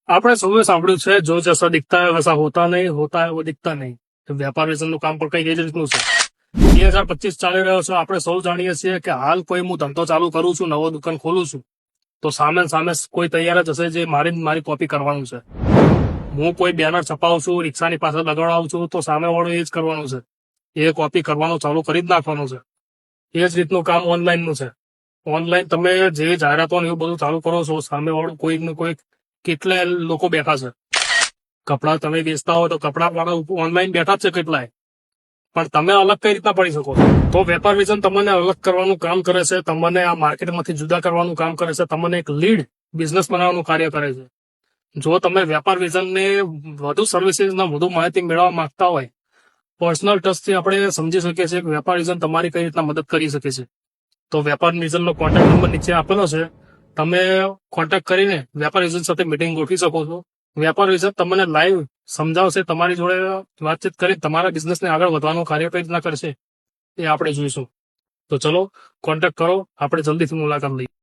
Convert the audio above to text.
આપણે સૌએ સાંભળ્યું છે, જો જૈસા દિખતા है वैसा होता नहीं, होता है वो दिखता नहीं। તો વેપાર વેચાણનું કામ પણ કઈ એ જ રીતનું છે। 2025 ચાલી રહ્યો છે, આપણે સૌ જાણીએ છીએ કે હાલ કોઈ હું ધંધો ચાલુ કરું છું, નવો દુકાન ખોલું છું, તો સામે સામે કોઈ તૈયાર જ હશે જે મારી કોપી કરવાનું છે। હું કોઈ બેનર છપાવું છું, રિક્ષાની પાછળ લગાડાવું છું, તો સામે વાળો એ જ કરવાનું છે, એ કોપી કરવાનું ચાલુ કરી જ નાખવાનું છે। એ જ રીતનું કામ ઓનલાઈનનું છે। ઓનલાઈન તમે જે જાહેરાતો ને એવું બધું ચાલુ કરો છો, સામે વાળું કોઈક ને કોઈક કેટલાય લોકો બેઠા છે। કપડા તમે વેચતા હો તો કપડા વાળા ઓનલાઈન બેઠા જ છે કેટલાય, પણ તમે અલગ કઈ રીતના પડી શકો છો? તો વેપાર વિઝન તમને અલગ કરવાનું કામ કરે છે, તમને આ માર્કેટમાંથી જુદા કરવાનું કામ કરે છે, તમને એક લીડ બિઝનેસ બનાવવાનું કાર્ય કરે છે। જો તમે વેપાર વિઝનને વધુ સર્વિસીસના વધુ માહિતી મેળવવા માંગતા હોય, પર્સનલ ટચથી આપણે સમજી શકીએ છીએ કે વેપાર વિઝન તમારી કઈ રીતના મદદ કરી શકે છે। તો વેપાર વિઝનનો કોન્ટેક્ટ નંબર નીચે આપેલો છે, તમે કોન્ટેક્ટ કરીને વેપાર વિઝન સાથે મીટિંગ ગોઠવી શકો છો। વેપાર વિઝન તમને લાઈવ સમજાવશે, તમારી જોડે વાતચીત કરી તમારા બિઝનેસને આગળ વધવાનું કાર્ય કઈ રીતના કરશે એ આપણે જોઈશું। તો ચલો કોન્ટેક્ટ કરો, આપણે જલ્દીથી મુલાકાત લઈએ।